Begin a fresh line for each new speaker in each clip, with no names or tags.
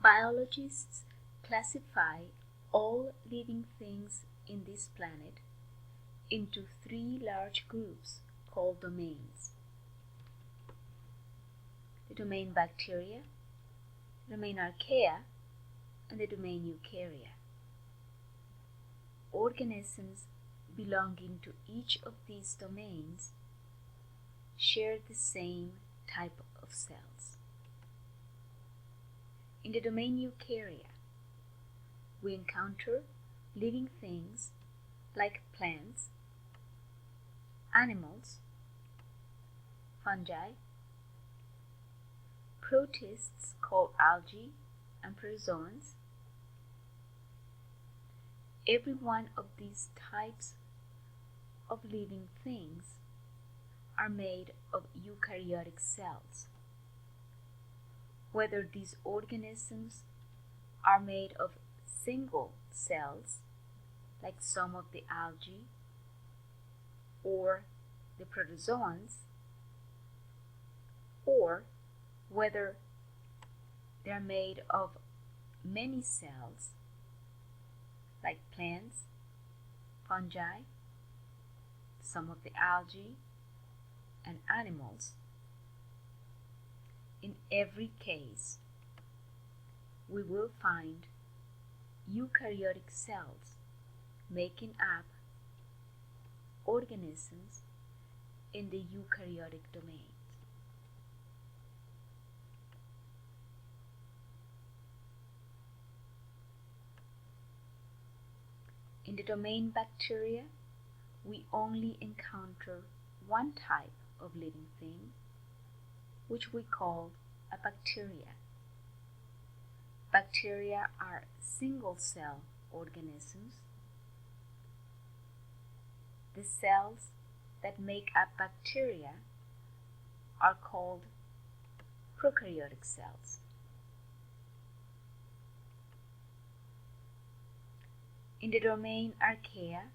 Biologists classify all living things in this planet into three large groups called domains: the domain Bacteria, the domain Archaea, and the domain Eukarya. Organisms belonging to each of these domains share the same type of cells. In the domain Eukarya, we encounter living things like plants, animals, fungi, protists called algae and protozoans. Every one of these types of living things are made of eukaryotic cells. Whether these organisms are made of single cells, like some of the algae or the protozoans, or whether they are made of many cells, like plants, fungi, some of the algae, and animals. In every case, we will find eukaryotic cells making up organisms in the eukaryotic domains. In the domain Bacteria, we only encounter one type of living thing, which we call a bacteria. Bacteria are single-cell organisms. The cells that make up bacteria are called prokaryotic cells. In the domain Archaea,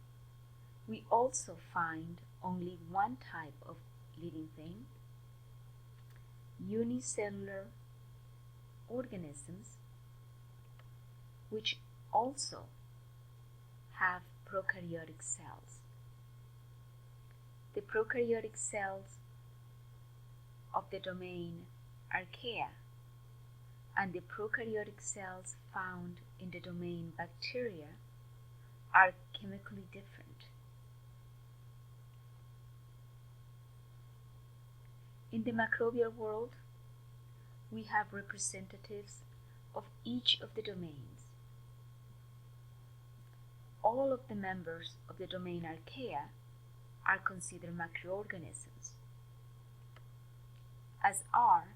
we also find only one type of living thing, unicellular organisms, which also have prokaryotic cells. The prokaryotic cells of the domain Archaea and the prokaryotic cells found in the domain Bacteria are chemically different. In the microbial world, we have representatives of each of the domains. All of the members of the domain Archaea are considered microorganisms, as are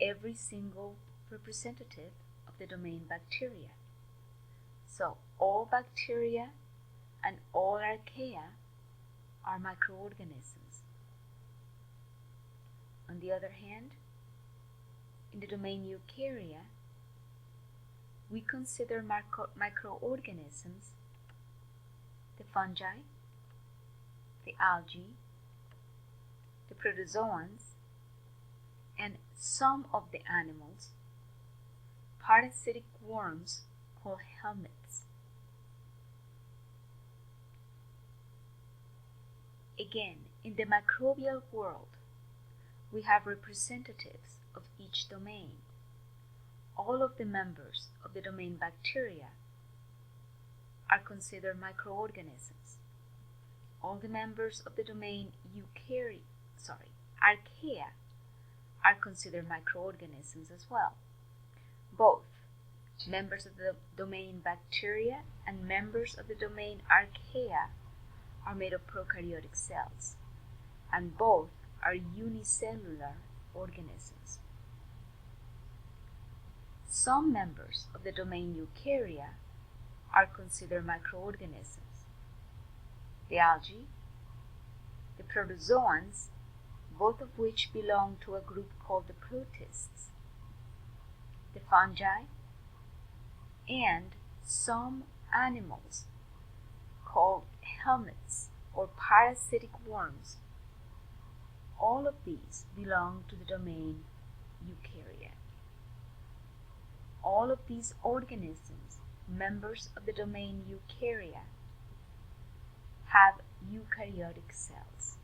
every single representative of the domain Bacteria. So all bacteria and all Archaea are microorganisms. On the other hand, in the domain Eukarya, we consider microorganisms the fungi, the algae, the protozoans, and some of the animals, parasitic worms called helminths. Again, in the microbial world, we have representatives of each domain. All of the members of the domain Bacteria are considered microorganisms. All the members of the domain Archaea are considered microorganisms as well. Both members of the domain Bacteria and members of the domain Archaea are made of prokaryotic cells, and both are unicellular organisms. Some members of the domain Eukarya are considered microorganisms. The algae, the protozoans, both of which belong to a group called the protists, the fungi, and some animals called helminths or parasitic worms. All of these belong to the domain Eukarya. all of these organisms, members of the domain Eukarya, have eukaryotic cells.